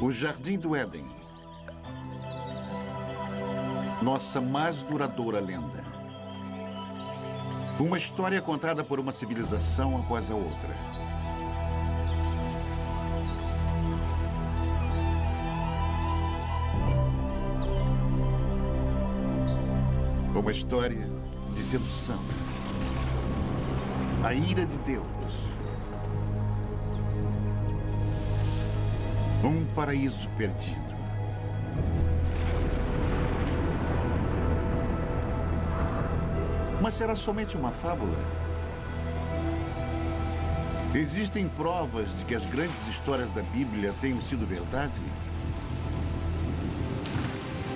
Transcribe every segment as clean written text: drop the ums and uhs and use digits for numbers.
O Jardim do Éden. Nossa mais duradoura lenda. Uma história contada por uma civilização após a outra. Uma história de sedução. A ira de Deus. Um paraíso perdido. Mas será somente uma fábula? Existem provas de que as grandes histórias da Bíblia tenham sido verdade?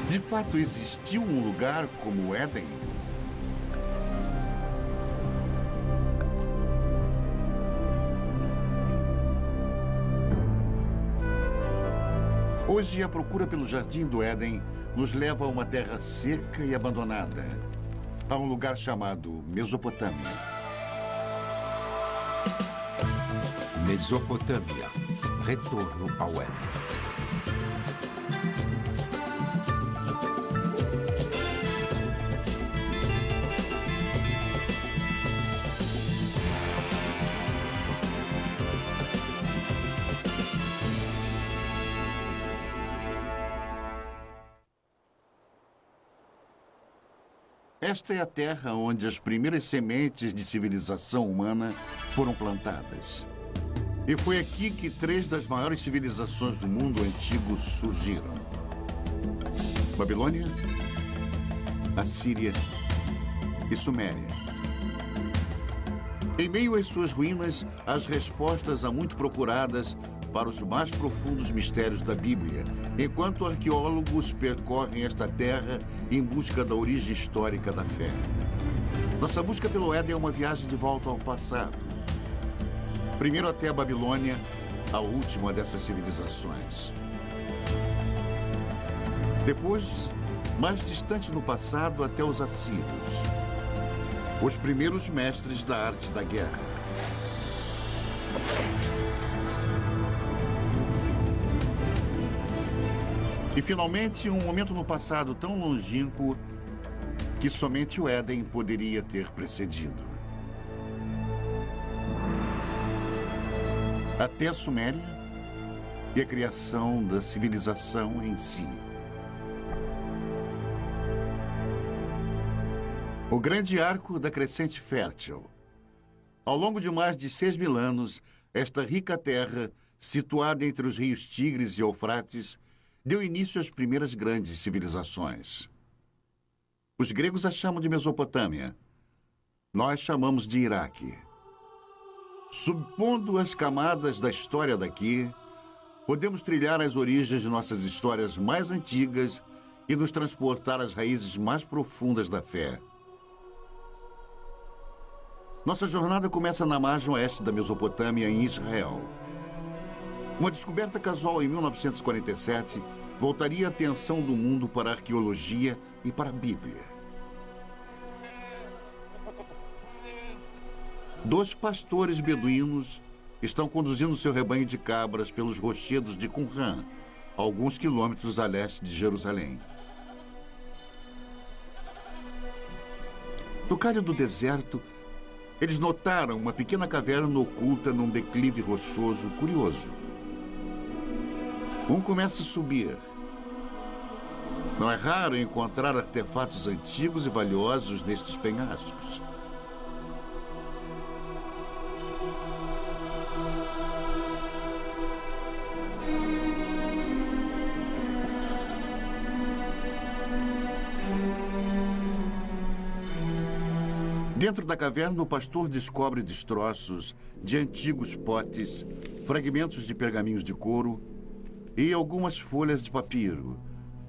De fato, existiu um lugar como o Éden? Hoje, a procura pelo Jardim do Éden nos leva a uma terra seca e abandonada, a um lugar chamado Mesopotâmia. Mesopotâmia. Retorno ao Éden. Esta é a terra onde as primeiras sementes de civilização humana foram plantadas. E foi aqui que 3 das maiores civilizações do mundo antigo surgiram: Babilônia, Assíria e Suméria. Em meio às suas ruínas, as respostas há muito procuradas para os mais profundos mistérios da Bíblia, enquanto arqueólogos percorrem esta terra em busca da origem histórica da fé. Nossa busca pelo Éden é uma viagem de volta ao passado. Primeiro até a Babilônia, a última dessas civilizações. Depois, mais distante no passado, até os assírios, os primeiros mestres da arte da guerra. E, finalmente, um momento no passado tão longínquo que somente o Éden poderia ter precedido. Até a Suméria e a criação da civilização em si. O grande arco da crescente fértil. Ao longo de mais de 6.000 anos, esta rica terra, situada entre os rios Tigres e Eufrates, deu início às primeiras grandes civilizações. Os gregos a chamam de Mesopotâmia. Nós chamamos de Iraque. Subpondo as camadas da história daqui, podemos trilhar as origens de nossas histórias mais antigas e nos transportar às raízes mais profundas da fé. Nossa jornada começa na margem oeste da Mesopotâmia, em Israel. Uma descoberta casual em 1947 voltaria a atenção do mundo para a arqueologia e para a Bíblia. 2 pastores beduínos estão conduzindo seu rebanho de cabras pelos rochedos de Qumran, alguns quilômetros a leste de Jerusalém. No calho do deserto, eles notaram uma pequena caverna oculta num declive rochoso curioso. Um começa a subir. Não é raro encontrar artefatos antigos e valiosos nestes penhascos. Dentro da caverna, o pastor descobre destroços de antigos potes, fragmentos de pergaminhos de couro e algumas folhas de papiro,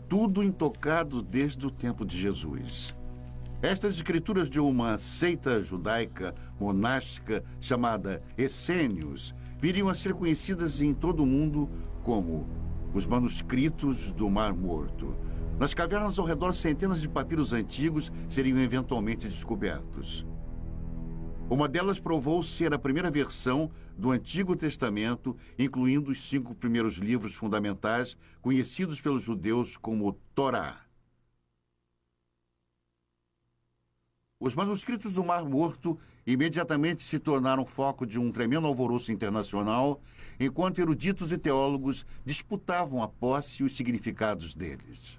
tudo intocado desde o tempo de Jesus. Estas escrituras de uma seita judaica monástica chamada Essênios viriam a ser conhecidas em todo o mundo como os manuscritos do Mar Morto. Nas cavernas ao redor, centenas de papiros antigos seriam eventualmente descobertos. Uma delas provou ser a primeira versão do Antigo Testamento, incluindo os 5 primeiros livros fundamentais conhecidos pelos judeus como Torá. Os manuscritos do Mar Morto imediatamente se tornaram foco de um tremendo alvoroço internacional, enquanto eruditos e teólogos disputavam a posse e os significados deles.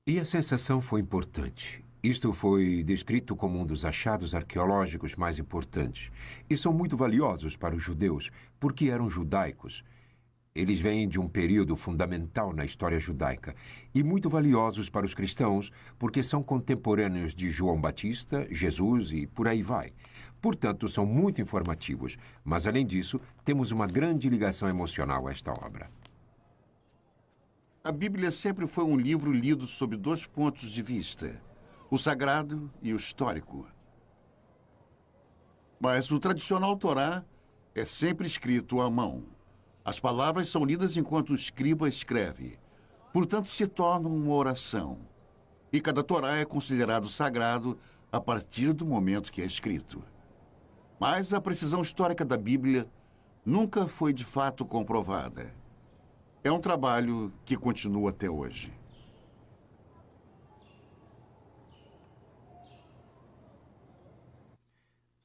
E a sensação foi importante. Isto foi descrito como um dos achados arqueológicos mais importantes. E são muito valiosos para os judeus, porque eram judaicos. Eles vêm de um período fundamental na história judaica. E muito valiosos para os cristãos, porque são contemporâneos de João Batista, Jesus e por aí vai. Portanto, são muito informativos. Mas, além disso, temos uma grande ligação emocional a esta obra. A Bíblia sempre foi um livro lido sob 2 pontos de vista: o sagrado e o histórico. Mas o tradicional Torá é sempre escrito à mão. As palavras são lidas enquanto o escriba escreve. Portanto, se tornam uma oração. E cada Torá é considerado sagrado a partir do momento que é escrito. Mas a precisão histórica da Bíblia nunca foi de fato comprovada. É um trabalho que continua até hoje.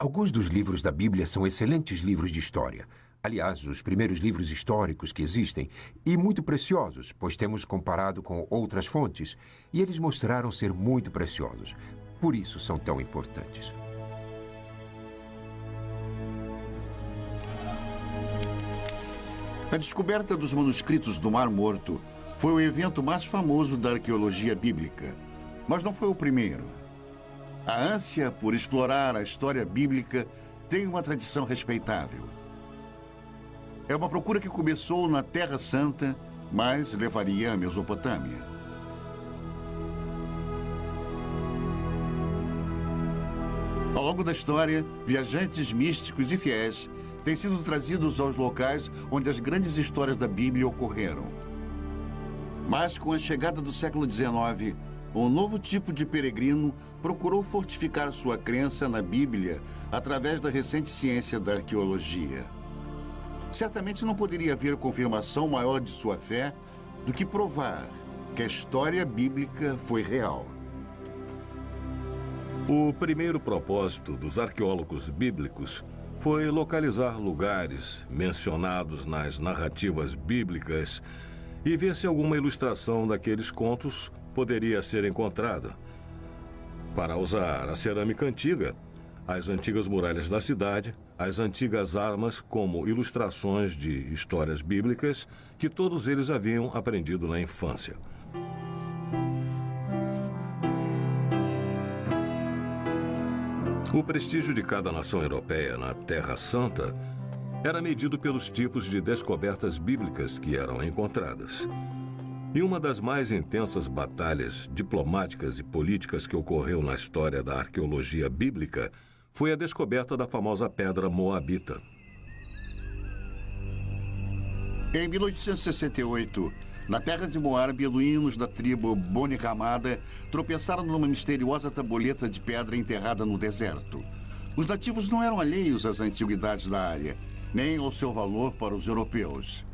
Alguns dos livros da Bíblia são excelentes livros de história. Aliás, os primeiros livros históricos que existem, e muito preciosos, pois temos comparado com outras fontes, e eles mostraram ser muito preciosos. Por isso são tão importantes. A descoberta dos manuscritos do Mar Morto foi o evento mais famoso da arqueologia bíblica, mas não foi o primeiro. A ânsia por explorar a história bíblica tem uma tradição respeitável. É uma procura que começou na Terra Santa, mas levaria à Mesopotâmia. Ao longo da história, viajantes místicos e fiéis têm sido trazidos aos locais onde as grandes histórias da Bíblia ocorreram. Mas com a chegada do século XIX, um novo tipo de peregrino procurou fortificar sua crença na Bíblia através da recente ciência da arqueologia. Certamente não poderia haver confirmação maior de sua fé do que provar que a história bíblica foi real. O primeiro propósito dos arqueólogos bíblicos foi localizar lugares mencionados nas narrativas bíblicas e ver se alguma ilustração daqueles contos poderia ser encontrada. Para usar a cerâmica antiga, as antigas muralhas da cidade, as antigas armas como ilustrações de histórias bíblicas que todos eles haviam aprendido na infância. O prestígio de cada nação europeia na Terra Santa era medido pelos tipos de descobertas bíblicas que eram encontradas. E uma das mais intensas batalhas diplomáticas e políticas que ocorreu na história da arqueologia bíblica foi a descoberta da famosa pedra moabita. Em 1868, na terra de Moab, beduínos da tribo Boni Ramada tropeçaram numa misteriosa tabuleta de pedra enterrada no deserto. Os nativos não eram alheios às antiguidades da área, nem ao seu valor para os europeus.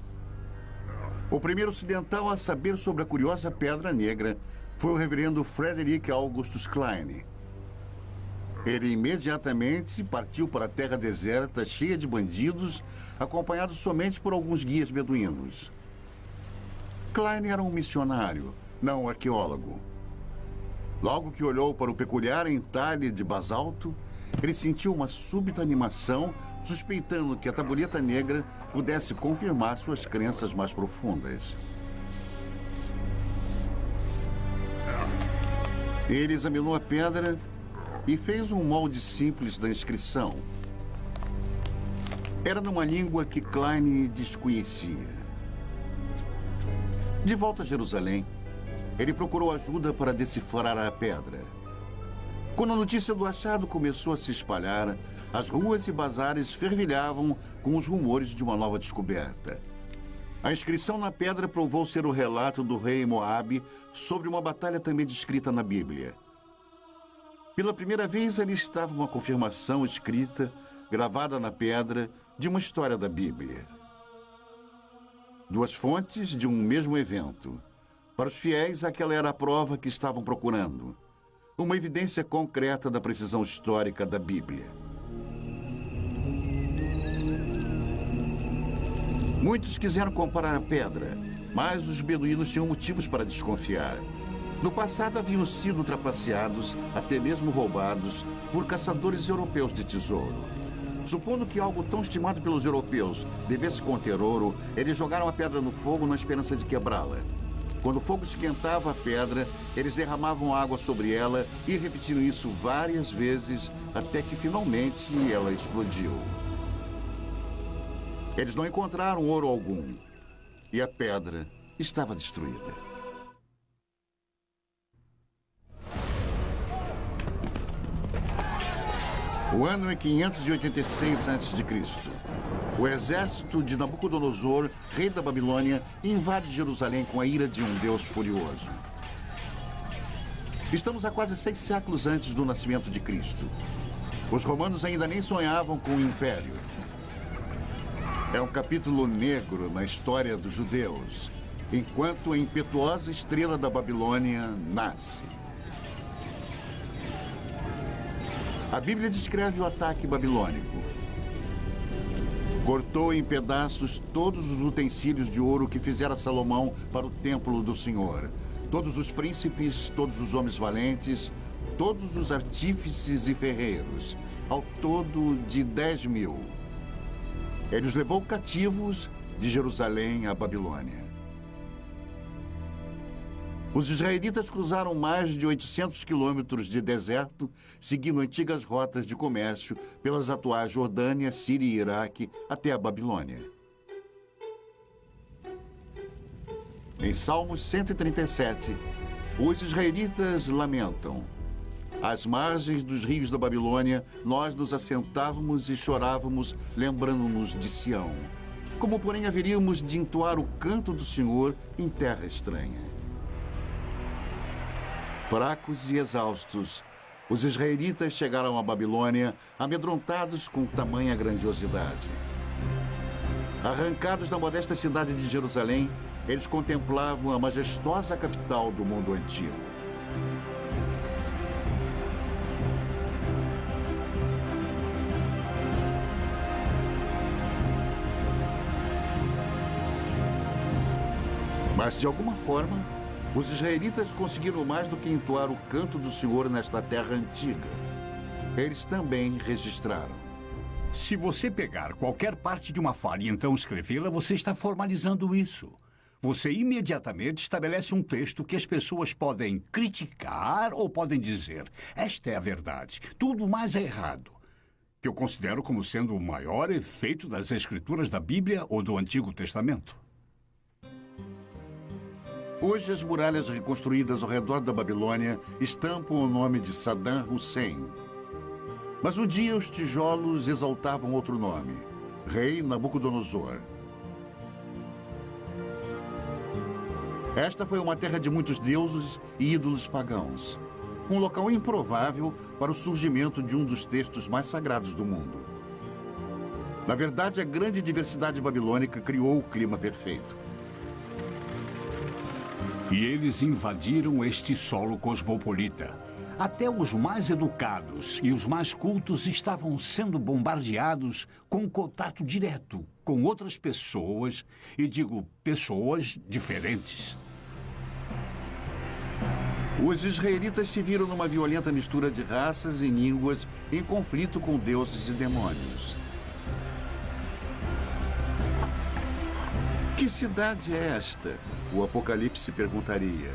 O primeiro ocidental a saber sobre a curiosa pedra negra foi o reverendo Frederick Augustus Klein. Ele imediatamente partiu para a terra deserta, cheia de bandidos, acompanhado somente por alguns guias beduínos. Klein era um missionário, não um arqueólogo. Logo que olhou para o peculiar entalhe de basalto, ele sentiu uma súbita animação, suspeitando que a tabuleta negra pudesse confirmar suas crenças mais profundas. Ele examinou a pedra e fez um molde simples da inscrição. Era numa língua que Klein desconhecia. De volta a Jerusalém, ele procurou ajuda para decifrar a pedra. Quando a notícia do achado começou a se espalhar, as ruas e bazares fervilhavam com os rumores de uma nova descoberta. A inscrição na pedra provou ser o relato do rei Moabe sobre uma batalha também descrita na Bíblia. Pela primeira vez, ali estava uma confirmação escrita, gravada na pedra, de uma história da Bíblia. Duas fontes de um mesmo evento. Para os fiéis, aquela era a prova que estavam procurando. Uma evidência concreta da precisão histórica da Bíblia. Muitos quiseram comparar a pedra, mas os beduínos tinham motivos para desconfiar. No passado haviam sido trapaceados, até mesmo roubados, por caçadores europeus de tesouro. Supondo que algo tão estimado pelos europeus devesse conter ouro, eles jogaram a pedra no fogo na esperança de quebrá-la. Quando o fogo esquentava a pedra, eles derramavam água sobre ela e repetiram isso várias vezes, até que finalmente ela explodiu. Eles não encontraram ouro algum, e a pedra estava destruída. O ano é 586 a.C. O exército de Nabucodonosor, rei da Babilônia, invade Jerusalém com a ira de um Deus furioso. Estamos a quase 6 séculos antes do nascimento de Cristo. Os romanos ainda nem sonhavam com o império. É um capítulo negro na história dos judeus, enquanto a impetuosa estrela da Babilônia nasce. A Bíblia descreve o ataque babilônico. Cortou em pedaços todos os utensílios de ouro que fizera Salomão para o templo do Senhor. Todos os príncipes, todos os homens valentes, todos os artífices e ferreiros, ao todo de 10.000. Ele os levou cativos de Jerusalém à Babilônia. Os israelitas cruzaram mais de 800 quilômetros de deserto, seguindo antigas rotas de comércio pelas atuais Jordânia, Síria e Iraque até a Babilônia. Em Salmos 137, os israelitas lamentam: às margens dos rios da Babilônia, nós nos assentávamos e chorávamos, lembrando-nos de Sião. Como, porém, haveríamos de entoar o canto do Senhor em terra estranha? Fracos e exaustos, os israelitas chegaram à Babilônia, amedrontados com tamanha grandiosidade. Arrancados da modesta cidade de Jerusalém, eles contemplavam a majestosa capital do mundo antigo. Mas, de alguma forma, os israelitas conseguiram mais do que entoar o canto do Senhor nesta terra antiga. Eles também registraram. Se você pegar qualquer parte de uma fala e então escrevê-la, você está formalizando isso. Você imediatamente estabelece um texto que as pessoas podem criticar ou podem dizer: esta é a verdade, tudo mais é errado. Que eu considero como sendo o maior efeito das escrituras da Bíblia ou do Antigo Testamento. Hoje, as muralhas reconstruídas ao redor da Babilônia estampam o nome de Saddam Hussein. Mas um dia os tijolos exaltavam outro nome: Rei Nabucodonosor. Esta foi uma terra de muitos deuses e ídolos pagãos. Um local improvável para o surgimento de um dos textos mais sagrados do mundo. Na verdade, a grande diversidade babilônica criou o clima perfeito. E eles invadiram este solo cosmopolita. Até os mais educados e os mais cultos estavam sendo bombardeados com contato direto com outras pessoas, e digo pessoas diferentes. Os israelitas se viram numa violenta mistura de raças e línguas em conflito com deuses e demônios. Que cidade é esta? O Apocalipse perguntaria.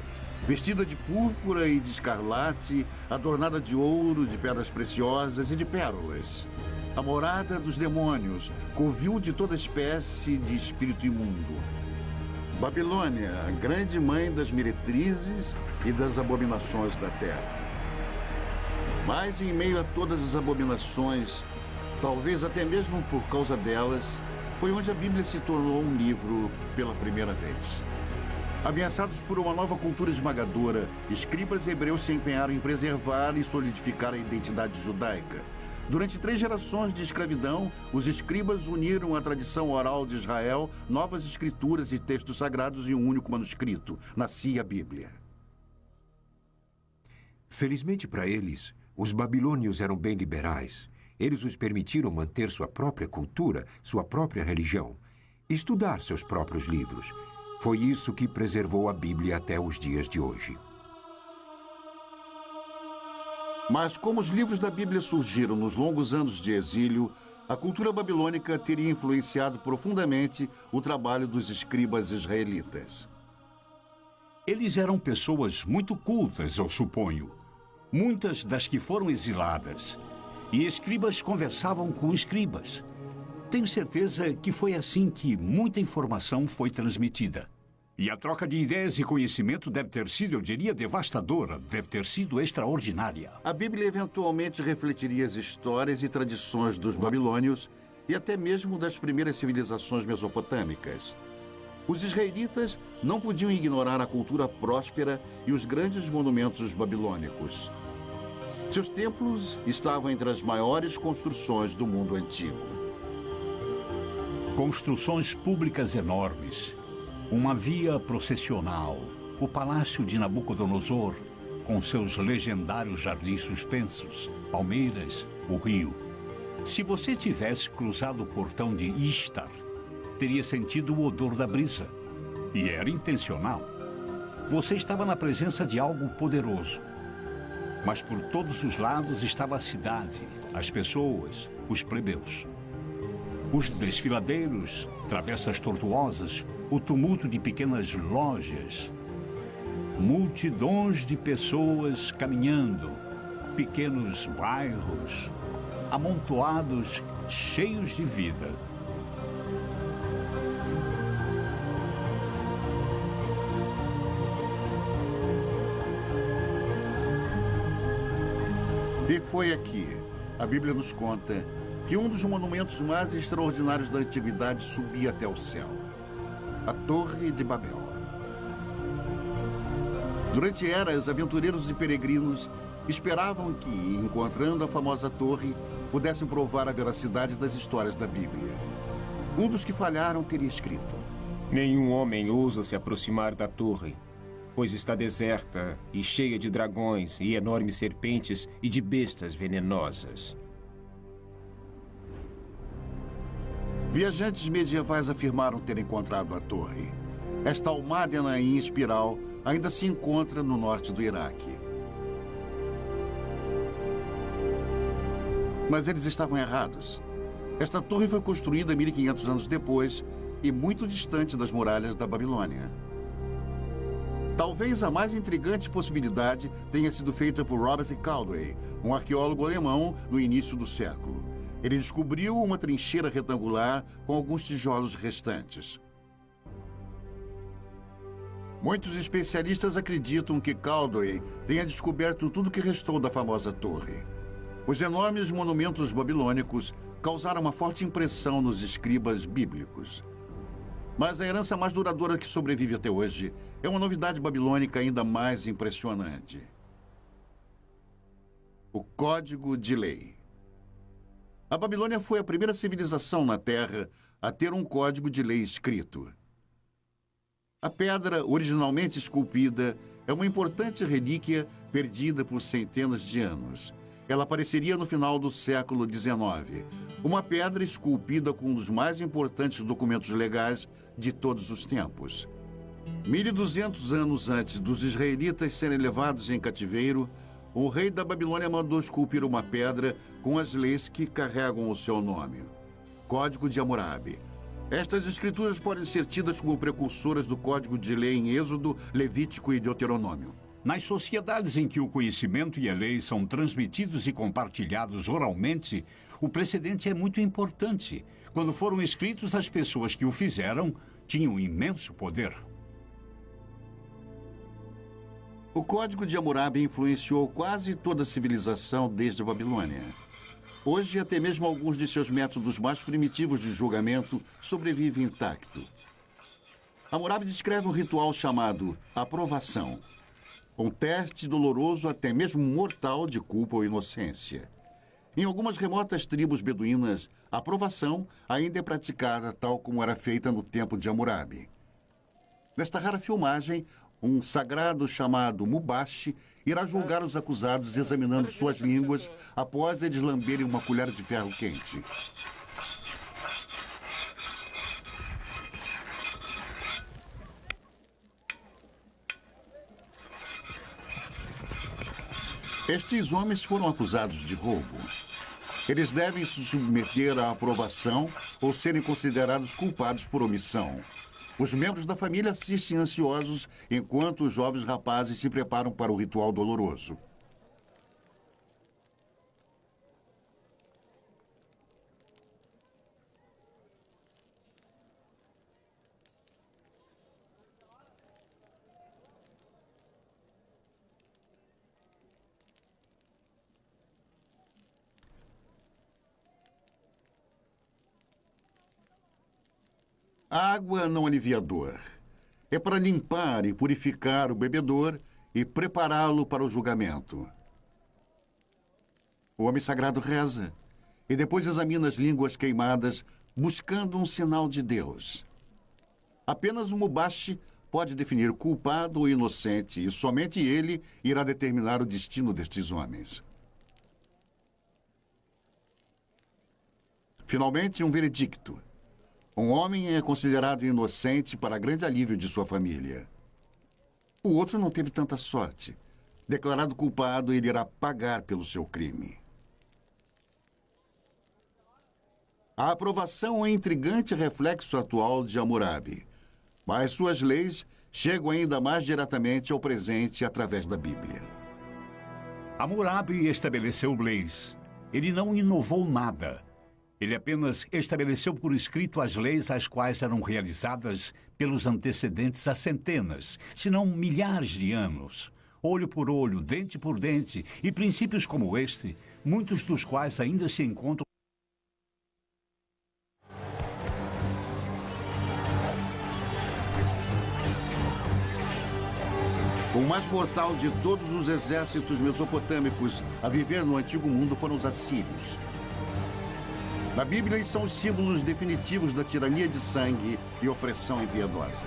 Vestida de púrpura e de escarlate, adornada de ouro, de pedras preciosas e de pérolas. A morada dos demônios, covil de toda espécie de espírito imundo. Babilônia, a grande mãe das meretrizes e das abominações da terra. Mas em meio a todas as abominações, talvez até mesmo por causa delas, foi onde a Bíblia se tornou um livro pela primeira vez. Ameaçados por uma nova cultura esmagadora, escribas hebreus se empenharam em preservar e solidificar a identidade judaica. Durante 3 gerações de escravidão, os escribas uniram à tradição oral de Israel novas escrituras e textos sagrados em um único manuscrito. Nascia a Bíblia. Felizmente para eles, os babilônios eram bem liberais. Eles os permitiram manter sua própria cultura, sua própria religião, estudar seus próprios livros. Foi isso que preservou a Bíblia até os dias de hoje. Mas como os livros da Bíblia surgiram nos longos anos de exílio, a cultura babilônica teria influenciado profundamente o trabalho dos escribas israelitas. Eles eram pessoas muito cultas, eu suponho. Muitas das que foram exiladas. E escribas conversavam com escribas. Tenho certeza que foi assim que muita informação foi transmitida. E a troca de ideias e conhecimento deve ter sido, eu diria, devastadora, deve ter sido extraordinária. A Bíblia eventualmente refletiria as histórias e tradições dos babilônios e até mesmo das primeiras civilizações mesopotâmicas. Os israelitas não podiam ignorar a cultura próspera e os grandes monumentos babilônicos. Seus templos estavam entre as maiores construções do mundo antigo. Construções públicas enormes. Uma via processional, o palácio de Nabucodonosor, com seus legendários jardins suspensos, palmeiras, o rio. Se você tivesse cruzado o portão de Ishtar, teria sentido o odor da brisa. E era intencional. Você estava na presença de algo poderoso. Mas por todos os lados estava a cidade, as pessoas, os plebeus. Os desfiladeiros, travessas tortuosas, o tumulto de pequenas lojas. Multidões de pessoas caminhando, pequenos bairros, amontoados, cheios de vida. E foi aqui, a Bíblia nos conta, que um dos monumentos mais extraordinários da antiguidade subia até o céu. A Torre de Babel. Durante eras, aventureiros e peregrinos esperavam que, encontrando a famosa torre, pudessem provar a veracidade das histórias da Bíblia. Um dos que falharam teria escrito: nenhum homem ousa se aproximar da torre, pois está deserta e cheia de dragões e enormes serpentes e de bestas venenosas. Viajantes medievais afirmaram ter encontrado a torre. Esta almádena em espiral ainda se encontra no norte do Iraque. Mas eles estavam errados. Esta torre foi construída 1500 anos depois e muito distante das muralhas da Babilônia. Talvez a mais intrigante possibilidade tenha sido feita por Robert Caldwell, um arqueólogo alemão no início do século. Ele descobriu uma trincheira retangular com alguns tijolos restantes. Muitos especialistas acreditam que Caldwell tenha descoberto tudo o que restou da famosa torre. Os enormes monumentos babilônicos causaram uma forte impressão nos escribas bíblicos. Mas a herança mais duradoura que sobrevive até hoje é uma novidade babilônica ainda mais impressionante: o Código de Lei. A Babilônia foi a primeira civilização na Terra a ter um código de lei escrito. A pedra, originalmente esculpida, é uma importante relíquia perdida por centenas de anos. Ela apareceria no final do século XIX. Uma pedra esculpida com um dos mais importantes documentos legais de todos os tempos. 1200 anos antes dos israelitas serem levados em cativeiro, o rei da Babilônia mandou esculpir uma pedra com as leis que carregam o seu nome. Código de Hammurabi. Estas escrituras podem ser tidas como precursoras do Código de Lei em Êxodo, Levítico e Deuteronômio. Nas sociedades em que o conhecimento e a lei são transmitidos e compartilhados oralmente, o precedente é muito importante. Quando foram escritos, as pessoas que o fizeram tinham imenso poder. O Código de Hammurabi influenciou quase toda a civilização desde a Babilônia. Hoje, até mesmo alguns de seus métodos mais primitivos de julgamento sobrevivem intacto. Hammurabi descreve um ritual chamado aprovação, um teste doloroso, até mesmo mortal, de culpa ou inocência. Em algumas remotas tribos beduínas, a aprovação ainda é praticada tal como era feita no tempo de Hammurabi. Nesta rara filmagem, um sagrado chamado Mubashi irá julgar os acusados examinando suas línguas após eles lamberem uma colher de ferro quente. Estes homens foram acusados de roubo. Eles devem se submeter à aprovação ou serem considerados culpados por omissão. Os membros da família assistem ansiosos enquanto os jovens rapazes se preparam para o ritual doloroso. A água não alivia a dor. É para limpar e purificar o bebedor e prepará-lo para o julgamento. O homem sagrado reza e depois examina as línguas queimadas, buscando um sinal de Deus. Apenas o Mubashi pode definir culpado ou inocente e somente ele irá determinar o destino destes homens. Finalmente, um veredicto. Um homem é considerado inocente para grande alívio de sua família. O outro não teve tanta sorte. Declarado culpado, ele irá pagar pelo seu crime. A aprovação é um intrigante reflexo atual de Hammurabi, mas suas leis chegam ainda mais diretamente ao presente através da Bíblia. Hammurabi estabeleceu leis. Ele não inovou nada. Ele apenas estabeleceu por escrito as leis às quais eram realizadas pelos antecedentes há centenas, se não milhares de anos. Olho por olho, dente por dente, e princípios como este, muitos dos quais ainda se encontram. O mais mortal de todos os exércitos mesopotâmicos a viver no Antigo Mundo foram os assírios. Na Bíblia, eles são os símbolos definitivos da tirania de sangue e opressão impiedosa.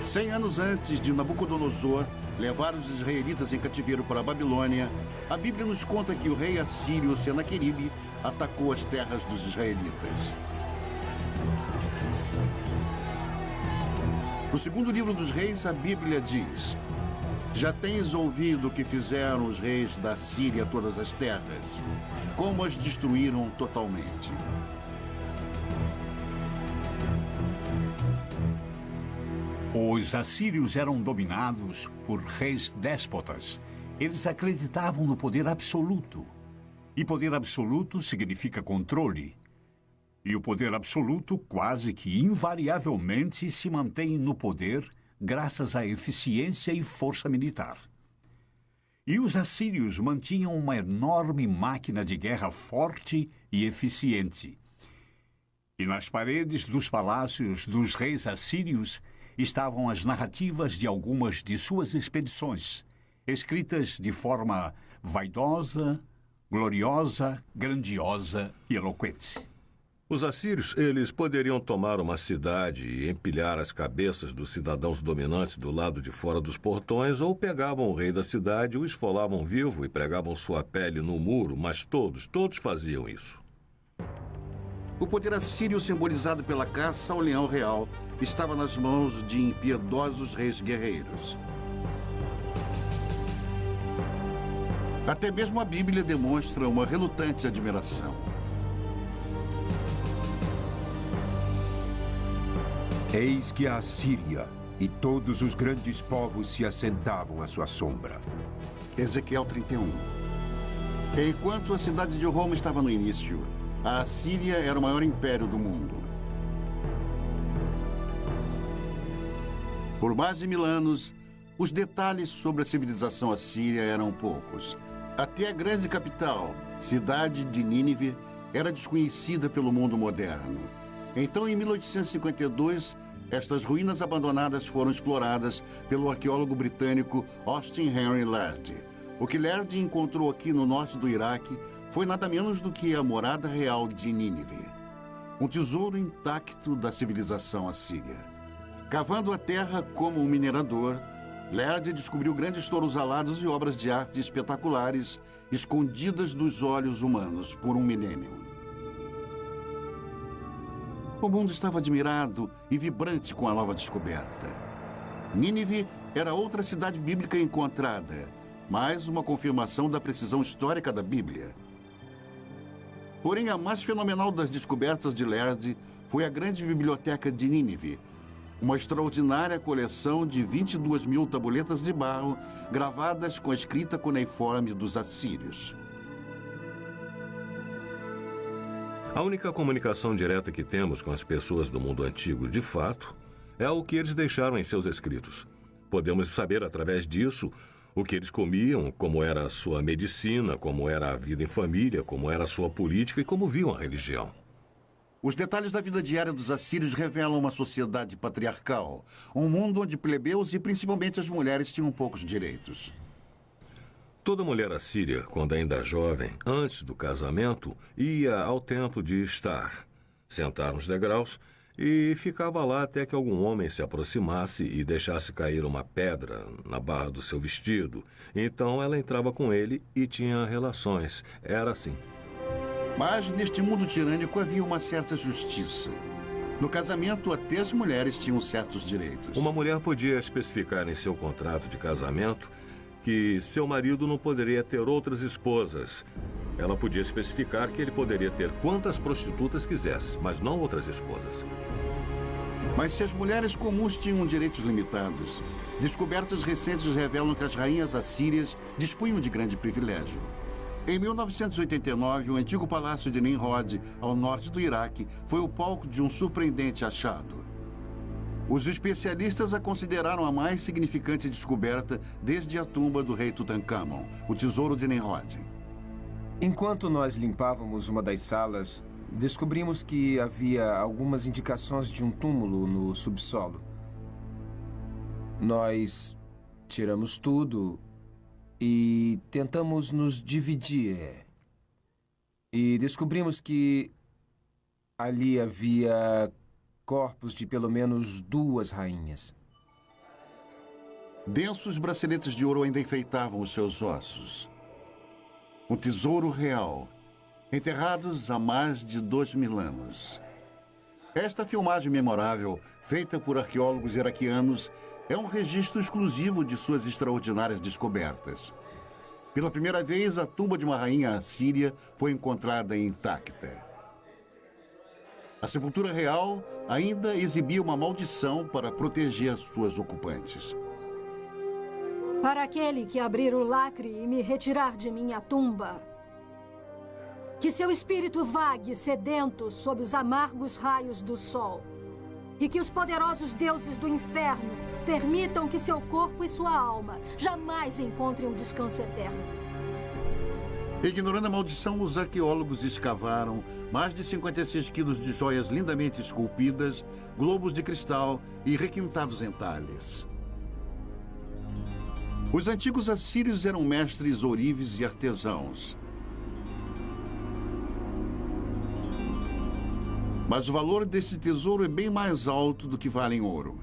Cem anos antes de Nabucodonosor levar os israelitas em cativeiro para a Babilônia, a Bíblia nos conta que o rei assírio Senaqueribe atacou as terras dos israelitas. No segundo livro dos reis, a Bíblia diz: já tens ouvido o que fizeram os reis da Síria a todas as terras, como as destruíram totalmente. Os assírios eram dominados por reis déspotas. Eles acreditavam no poder absoluto. E poder absoluto significa controle. E o poder absoluto quase que invariavelmente se mantém no poder graças à eficiência e força militar. E os assírios mantinham uma enorme máquina de guerra forte e eficiente. E nas paredes dos palácios dos reis assírios estavam as narrativas de algumas de suas expedições, escritas de forma vaidosa, gloriosa, grandiosa e eloquente. Os assírios, eles poderiam tomar uma cidade e empilhar as cabeças dos cidadãos dominantes do lado de fora dos portões, ou pegavam o rei da cidade, o esfolavam vivo e pregavam sua pele no muro, mas todos faziam isso. O poder assírio, simbolizado pela caça ao leão real, estava nas mãos de impiedosos reis guerreiros. Até mesmo a Bíblia demonstra uma relutante admiração. Eis que a Assíria e todos os grandes povos se assentavam à sua sombra. Ezequiel 31. Enquanto a cidade de Roma estava no início, a Assíria era o maior império do mundo. Por mais de 1000 anos, os detalhes sobre a civilização assíria eram poucos, Até a grande capital, cidade de Nínive, era desconhecida pelo mundo moderno. Então, em 1852, estas ruínas abandonadas foram exploradas pelo arqueólogo britânico Austin Henry Lerdy. O que Lerdy encontrou aqui no norte do Iraque foi nada menos do que a morada real de Nínive, um tesouro intacto da civilização assíria. Cavando a terra como um minerador, Lerdy descobriu grandes touros alados e obras de arte espetaculares escondidas dos olhos humanos por um milênio. O mundo estava admirado e vibrante com a nova descoberta. Nínive era outra cidade bíblica encontrada, mais uma confirmação da precisão histórica da Bíblia. Porém, a mais fenomenal das descobertas de Lerdy foi a grande biblioteca de Nínive, uma extraordinária coleção de 22 mil tabuletas de barro gravadas com a escrita cuneiforme dos assírios. A única comunicação direta que temos com as pessoas do mundo antigo, de fato, é o que eles deixaram em seus escritos. Podemos saber através disso o que eles comiam, como era a sua medicina, como era a vida em família, como era a sua política e como viam a religião. Os detalhes da vida diária dos assírios revelam uma sociedade patriarcal, um mundo onde plebeus e principalmente as mulheres tinham poucos direitos. Toda mulher assíria, quando ainda jovem, antes do casamento, ia ao templo de Estar, sentar nos degraus e ficava lá até que algum homem se aproximasse e deixasse cair uma pedra na barra do seu vestido. Então ela entrava com ele e tinha relações. Era assim. Mas neste mundo tirânico havia uma certa justiça. No casamento, até as mulheres tinham certos direitos. Uma mulher podia especificar em seu contrato de casamento que seu marido não poderia ter outras esposas. Ela podia especificar que ele poderia ter quantas prostitutas quisesse, mas não outras esposas. Mas se as mulheres comuns tinham direitos limitados, descobertas recentes revelam que as rainhas assírias dispunham de grande privilégio. Em 1989, o antigo palácio de Nimrod, ao norte do Iraque, foi o palco de um surpreendente achado. Os especialistas a consideraram a mais significante descoberta desde a tumba do rei Tutankhamon, o tesouro de Nimrod. Enquanto nós limpávamos uma das salas, descobrimos que havia algumas indicações de um túmulo no subsolo. Nós tiramos tudo e tentamos nos dividir. E descobrimos que ali havia corpos de pelo menos 2 rainhas. Densos braceletes de ouro ainda enfeitavam os seus ossos. Um tesouro real, enterrados há mais de 2000 anos. Esta filmagem memorável, feita por arqueólogos iraquianos, é um registro exclusivo de suas extraordinárias descobertas. Pela primeira vez, a tumba de uma rainha assíria foi encontrada intacta. A sepultura real ainda exibia uma maldição para proteger suas ocupantes. Para aquele que abrir o lacre e me retirar de minha tumba, que seu espírito vague sedento sob os amargos raios do sol, e que os poderosos deuses do inferno permitam que seu corpo e sua alma jamais encontrem um descanso eterno. Ignorando a maldição, os arqueólogos escavaram mais de 56 quilos de joias lindamente esculpidas, globos de cristal e requintados entalhes. Os antigos assírios eram mestres ourives e artesãos. Mas o valor desse tesouro é bem mais alto do que vale em ouro.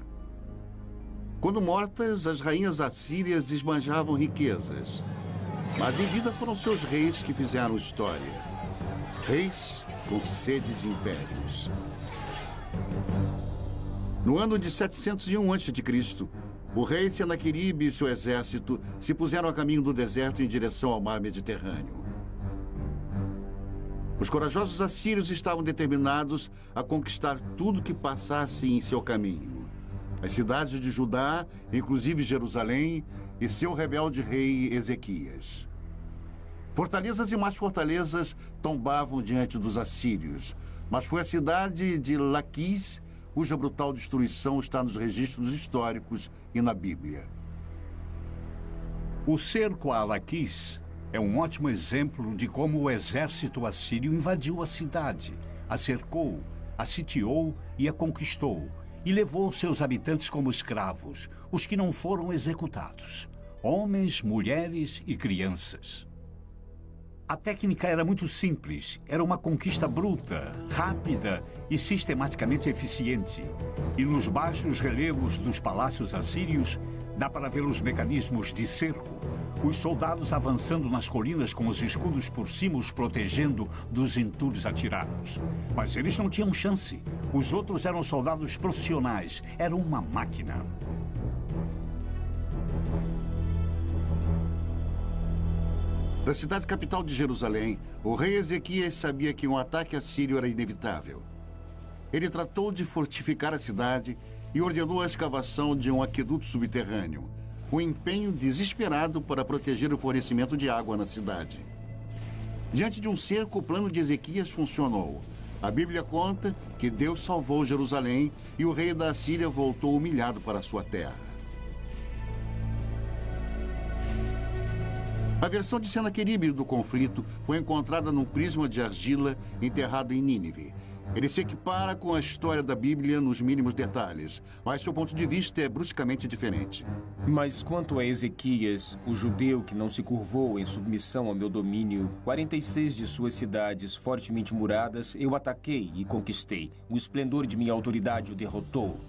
Quando mortas, as rainhas assírias esbanjavam riquezas. Mas em vida foram seus reis que fizeram história. Reis com sede de impérios. No ano de 701 a.C., o rei Senaqueribe e seu exército se puseram a caminho do deserto em direção ao mar Mediterrâneo. Os corajosos assírios estavam determinados a conquistar tudo que passasse em seu caminho. As cidades de Judá, inclusive Jerusalém, e seu rebelde rei Ezequias. Fortalezas e mais fortalezas tombavam diante dos assírios, mas foi a cidade de Laquis cuja brutal destruição está nos registros históricos e na Bíblia. O cerco a Laquis É um ótimo exemplo de como o exército assírio invadiu a cidade, a cercou, a sitiou e a conquistou, e levou seus habitantes como escravos, os que não foram executados, homens, mulheres e crianças. A técnica era muito simples, era uma conquista bruta, rápida e sistematicamente eficiente. E nos baixos relevos dos palácios assírios, dá para ver os mecanismos de cerco, os soldados avançando nas colinas com os escudos por cima os protegendo dos entulhos atirados. Mas eles não tinham chance. Os outros eram soldados profissionais, eram uma máquina. Da cidade capital de Jerusalém, o rei Ezequias sabia que um ataque assírio era inevitável. Ele tratou de fortificar a cidade e ordenou a escavação de um aqueduto subterrâneo, um empenho desesperado para proteger o fornecimento de água na cidade. Diante de um cerco, o plano de Ezequias funcionou. A Bíblia conta que Deus salvou Jerusalém e o rei da Assíria voltou humilhado para sua terra. A versão de Senaqueribe do conflito foi encontrada num prisma de argila enterrado em Nínive. Ele se equipara com a história da Bíblia nos mínimos detalhes, mas seu ponto de vista é bruscamente diferente. Mas quanto a Ezequias, o judeu que não se curvou em submissão ao meu domínio, 46 de suas cidades fortemente muradas eu ataquei e conquistei. O esplendor de minha autoridade o derrotou.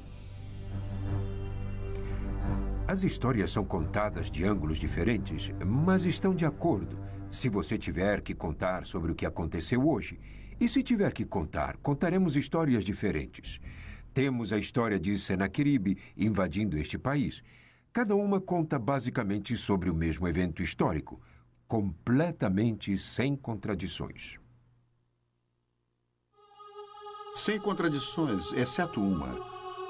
As histórias são contadas de ângulos diferentes, mas estão de acordo. Se você tiver que contar sobre o que aconteceu hoje, e se tiver que contar, contaremos histórias diferentes. Temos a história de Senaqueribe invadindo este país. Cada uma conta basicamente sobre o mesmo evento histórico, completamente sem contradições. Sem contradições, exceto uma.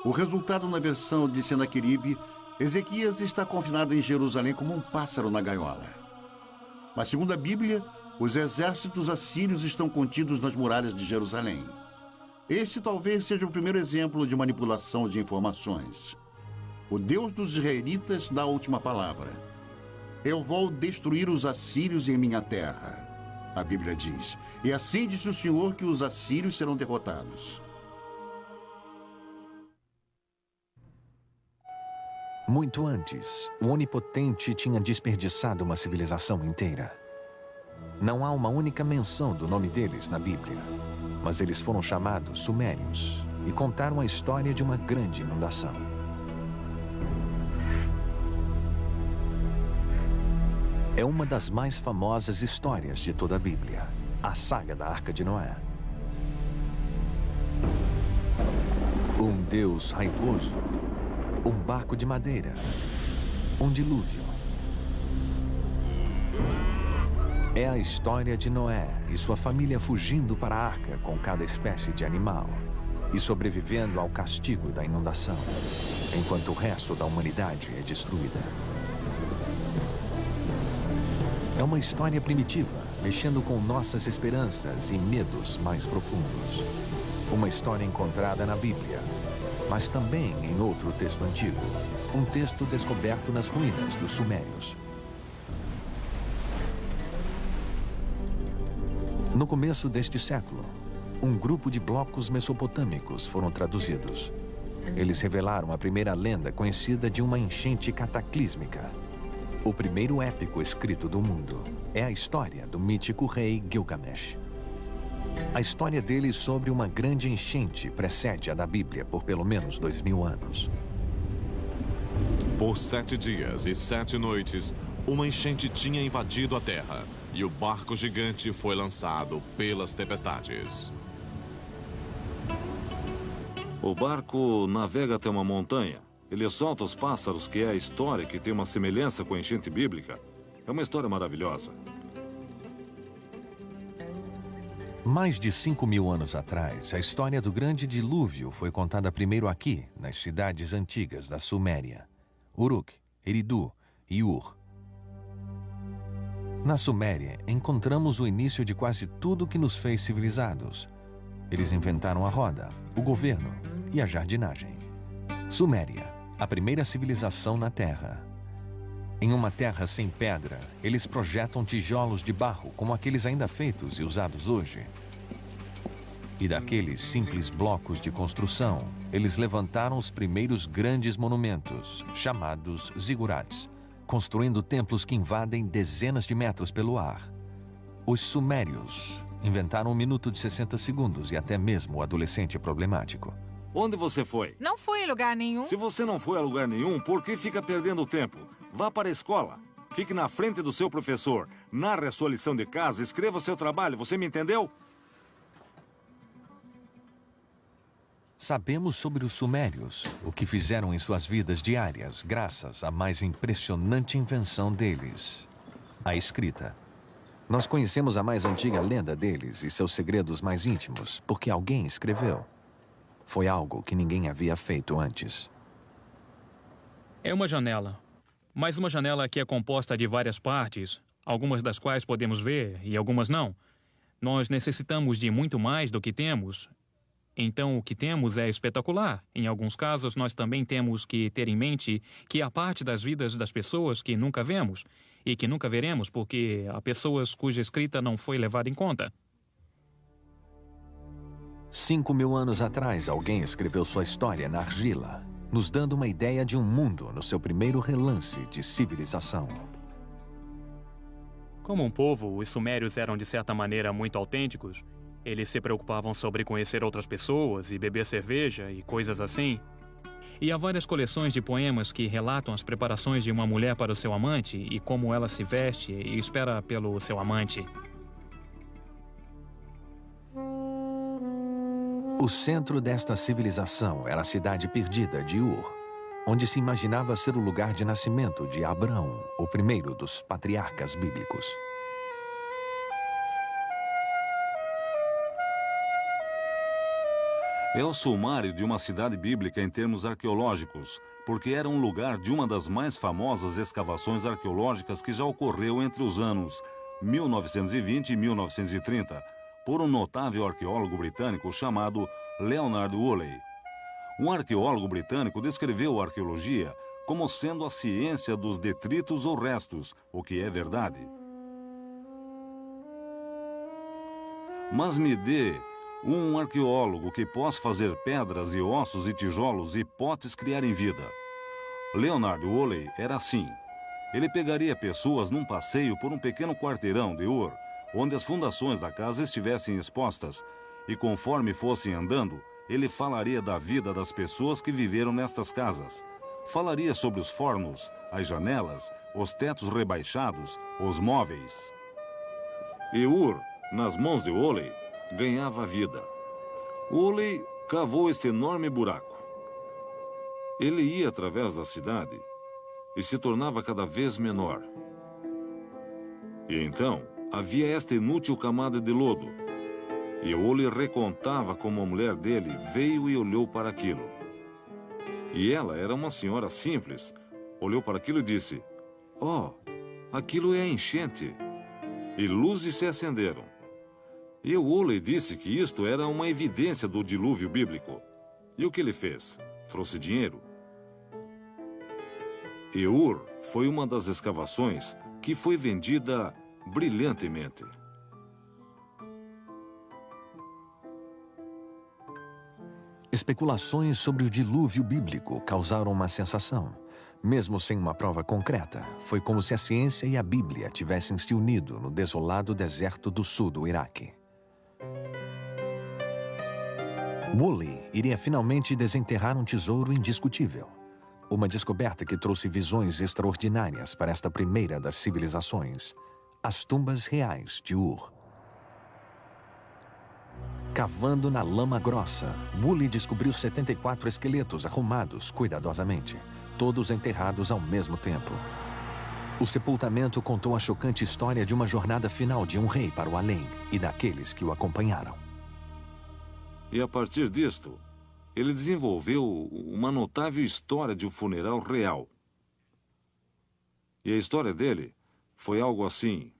O resultado na versão de Senaqueribe, Ezequias está confinado em Jerusalém como um pássaro na gaiola. Mas, segundo a Bíblia, os exércitos assírios estão contidos nas muralhas de Jerusalém. Este talvez seja o primeiro exemplo de manipulação de informações. O Deus dos israelitas dá a última palavra. Eu vou destruir os assírios em minha terra, a Bíblia diz. E assim disse o Senhor que os assírios serão derrotados. Muito antes, o Onipotente tinha desperdiçado uma civilização inteira. Não há uma única menção do nome deles na Bíblia, mas eles foram chamados Sumérios e contaram a história de uma grande inundação. É uma das mais famosas histórias de toda a Bíblia, a saga da Arca de Noé. Um Deus raivoso, um barco de madeira, um dilúvio. É a história de Noé e sua família fugindo para a arca com cada espécie de animal e sobrevivendo ao castigo da inundação, enquanto o resto da humanidade é destruída. É uma história primitiva, mexendo com nossas esperanças e medos mais profundos. Uma história encontrada na Bíblia, mas também em outro texto antigo, um texto descoberto nas ruínas dos Sumérios. No começo deste século, um grupo de blocos mesopotâmicos foram traduzidos. Eles revelaram a primeira lenda conhecida de uma enchente cataclísmica. O primeiro épico escrito do mundo é a história do mítico rei Gilgamesh. A história dele sobre uma grande enchente precede a da Bíblia por pelo menos 2000 anos. Por 7 dias e 7 noites, uma enchente tinha invadido a terra e o barco gigante foi lançado pelas tempestades. O barco navega até uma montanha. Ele solta os pássaros, que é a história que tem uma semelhança com a enchente bíblica. É uma história maravilhosa. Mais de 5.000 anos atrás, a história do grande dilúvio foi contada primeiro aqui, nas cidades antigas da Suméria, Uruk, Eridu e Ur. Na Suméria, encontramos o início de quase tudo que nos fez civilizados. Eles inventaram a roda, o governo e a jardinagem. Suméria, a primeira civilização na Terra. Em uma terra sem pedra, eles projetam tijolos de barro, como aqueles ainda feitos e usados hoje. E daqueles simples blocos de construção, eles levantaram os primeiros grandes monumentos, chamados zigurats, construindo templos que invadem dezenas de metros pelo ar. Os sumérios inventaram 1 minuto de 60 segundos e até mesmo o adolescente problemático. Onde você foi? Não fui em lugar nenhum. Se você não foi a lugar nenhum, por que fica perdendo tempo? Vá para a escola. Fique na frente do seu professor. Narre a sua lição de casa, escreva o seu trabalho. Você me entendeu? Sabemos sobre os sumérios, o que fizeram em suas vidas diárias, graças à mais impressionante invenção deles, a escrita. Nós conhecemos a mais antiga lenda deles e seus segredos mais íntimos, porque alguém escreveu. Foi algo que ninguém havia feito antes. É uma janela, mas uma janela que é composta de várias partes, algumas das quais podemos ver e algumas não. Nós necessitamos de muito mais do que temos. Então, o que temos é espetacular. Em alguns casos, nós também temos que ter em mente que há parte das vidas das pessoas que nunca vemos e que nunca veremos porque há pessoas cuja escrita não foi levada em conta. 5.000 anos atrás, alguém escreveu sua história na argila, nos dando uma ideia de um mundo no seu primeiro relance de civilização. Como um povo, os sumérios eram de certa maneira muito autênticos. Eles se preocupavam sobre conhecer outras pessoas e beber cerveja e coisas assim. E há várias coleções de poemas que relatam as preparações de uma mulher para o seu amante e como ela se veste e espera pelo seu amante. O centro desta civilização era a cidade perdida de Ur, onde se imaginava ser o lugar de nascimento de Abraão, o primeiro dos patriarcas bíblicos. É o sumário de uma cidade bíblica em termos arqueológicos, porque era um lugar de uma das mais famosas escavações arqueológicas que já ocorreu entre os anos 1920 e 1930, por um notável arqueólogo britânico chamado Leonard Woolley. Um arqueólogo britânico descreveu a arqueologia como sendo a ciência dos detritos ou restos, o que é verdade. Mas me dê um arqueólogo que possa fazer pedras e ossos e tijolos e potes criarem vida. Leonard Woolley era assim. Ele pegaria pessoas num passeio por um pequeno quarteirão de Ur, onde as fundações da casa estivessem expostas, e conforme fossem andando, ele falaria da vida das pessoas que viveram nestas casas. Falaria sobre os fornos, as janelas, os tetos rebaixados, os móveis. E Ur, nas mãos de Woolley, ganhava vida. Woolley cavou este enorme buraco. Ele ia através da cidade e se tornava cada vez menor. E então havia esta inútil camada de lodo. E Woolley recontava como a mulher dele veio e olhou para aquilo. E ela era uma senhora simples. Olhou para aquilo e disse: "Oh, aquilo é a enchente." E luzes se acenderam. E Woolley disse que isto era uma evidência do dilúvio bíblico. E o que ele fez? Trouxe dinheiro. E Ur foi uma das escavações que foi vendida brilhantemente. Especulações sobre o dilúvio bíblico causaram uma sensação. Mesmo sem uma prova concreta, foi como se a ciência e a Bíblia tivessem se unido no desolado deserto do sul do Iraque. Woolley iria finalmente desenterrar um tesouro indiscutível. Uma descoberta que trouxe visões extraordinárias para esta primeira das civilizações. As tumbas reais de Ur. Cavando na lama grossa, Woolley descobriu 74 esqueletos arrumados cuidadosamente, todos enterrados ao mesmo tempo. O sepultamento contou a chocante história de uma jornada final de um rei para o além e daqueles que o acompanharam. E a partir disto, ele desenvolveu uma notável história de um funeral real. E a história dele foi algo assim.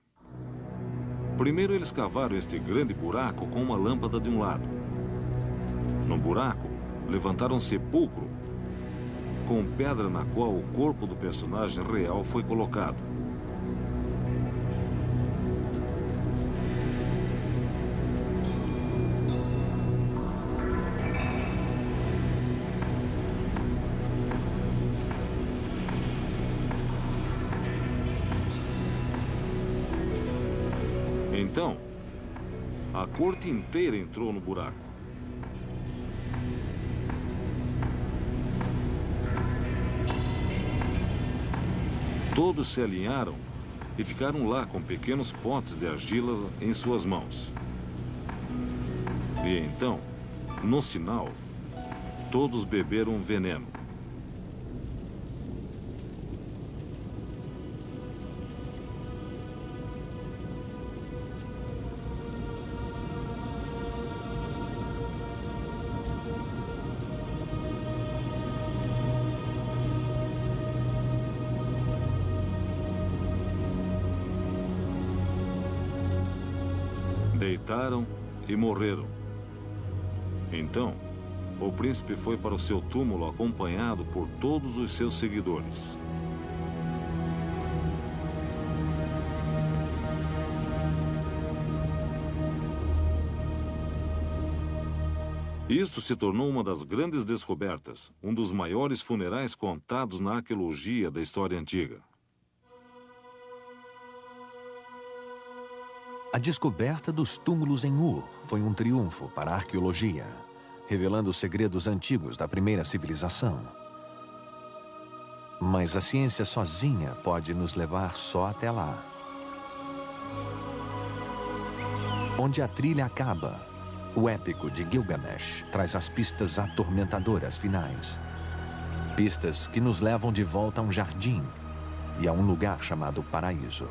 Primeiro eles cavaram este grande buraco com uma lâmpada de um lado. No buraco, levantaram um sepulcro com pedra na qual o corpo do personagem real foi colocado. Então, a corte inteira entrou no buraco. Todos se alinharam e ficaram lá com pequenos potes de argila em suas mãos. E então, no sinal, todos beberam veneno. Deitaram e morreram. Então, o príncipe foi para o seu túmulo acompanhado por todos os seus seguidores. Isto se tornou uma das grandes descobertas, um dos maiores funerais contados na arqueologia da história antiga. A descoberta dos túmulos em Ur foi um triunfo para a arqueologia, revelando os segredos antigos da primeira civilização. Mas a ciência sozinha pode nos levar só até lá. Onde a trilha acaba, o épico de Gilgamesh traz as pistas atormentadoras finais. Pistas que nos levam de volta a um jardim e a um lugar chamado paraíso.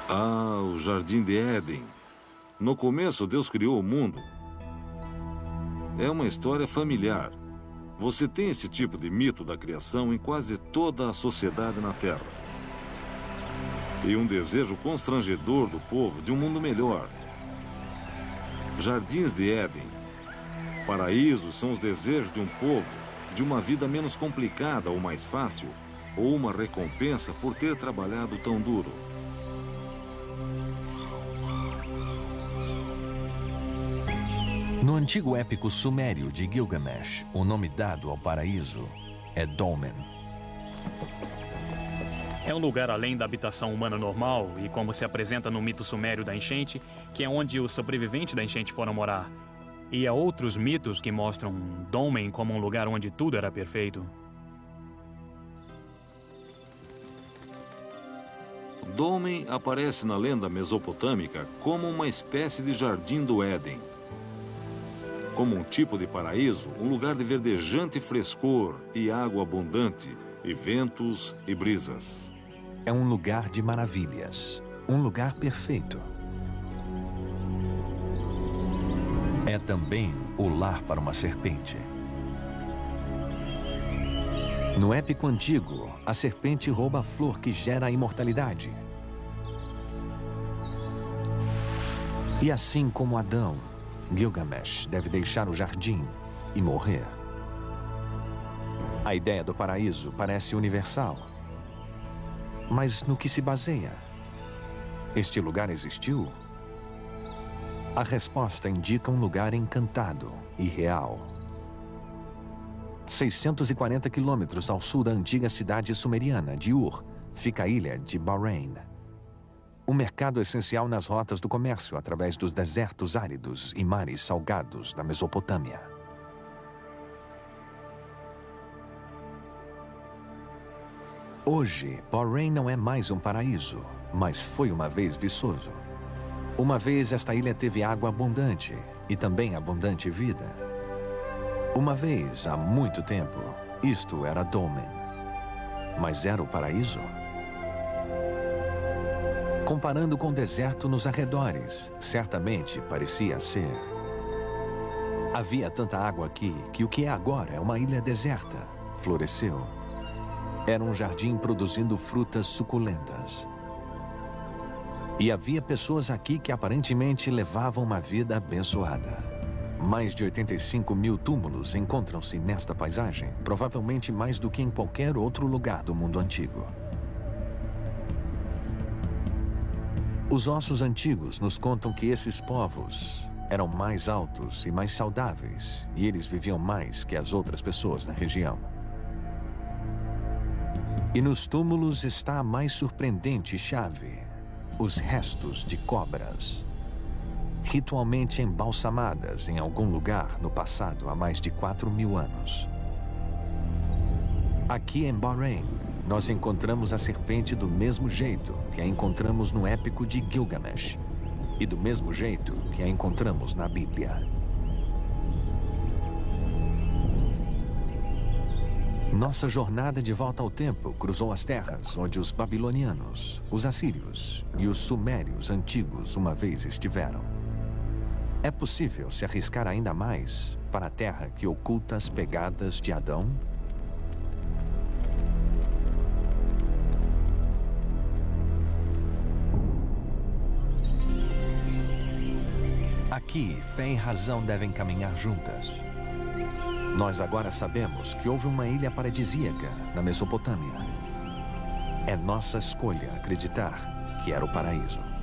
Ah, o Jardim de Éden. No começo, Deus criou o mundo. É uma história familiar. Você tem esse tipo de mito da criação em quase toda a sociedade na Terra. E um desejo constrangedor do povo de um mundo melhor. Jardins de Éden. Paraísos são os desejos de um povo de uma vida menos complicada ou mais fácil, ou uma recompensa por ter trabalhado tão duro. No antigo épico sumério de Gilgamesh, o nome dado ao paraíso é Dolmen. É um lugar além da habitação humana normal e como se apresenta no mito sumério da enchente, que é onde os sobreviventes da enchente foram morar. E há outros mitos que mostram Dolmen como um lugar onde tudo era perfeito. Dolmen aparece na lenda mesopotâmica como uma espécie de jardim do Éden. Como um tipo de paraíso, um lugar de verdejante frescor e água abundante, e ventos e brisas. É um lugar de maravilhas, um lugar perfeito. É também o lar para uma serpente. No épico antigo, a serpente rouba a flor que gera a imortalidade. E assim como Adão, Gilgamesh deve deixar o jardim e morrer. A ideia do paraíso parece universal. Mas no que se baseia? Este lugar existiu? A resposta indica um lugar encantado e real. 640 quilômetros ao sul da antiga cidade sumeriana de Ur, fica a ilha de Bahrein. Um mercado essencial nas rotas do comércio através dos desertos áridos e mares salgados da Mesopotâmia. Hoje, Bahrein não é mais um paraíso, mas foi uma vez viçoso. Uma vez esta ilha teve água abundante e também abundante vida. Uma vez, há muito tempo, isto era Dolmen. Mas era o paraíso? Comparando com o deserto nos arredores, certamente parecia ser. Havia tanta água aqui que o que é agora é uma ilha deserta. Floresceu. Era um jardim produzindo frutas suculentas. E havia pessoas aqui que aparentemente levavam uma vida abençoada. Mais de 85 mil túmulos encontram-se nesta paisagem, provavelmente mais do que em qualquer outro lugar do mundo antigo. Os ossos antigos nos contam que esses povos eram mais altos e mais saudáveis, e eles viviam mais que as outras pessoas da região. E nos túmulos está a mais surpreendente chave: os restos de cobras, ritualmente embalsamadas em algum lugar no passado há mais de 4.000 anos. Aqui em Bahrein, nós encontramos a serpente do mesmo jeito que a encontramos no épico de Gilgamesh e do mesmo jeito que a encontramos na Bíblia. Nossa jornada de volta ao tempo cruzou as terras onde os babilonianos, os assírios e os sumérios antigos uma vez estiveram. É possível se arriscar ainda mais para a terra que oculta as pegadas de Adão? Aqui, fé e razão devem caminhar juntas. Nós agora sabemos que houve uma ilha paradisíaca na Mesopotâmia. É nossa escolha acreditar que era o paraíso.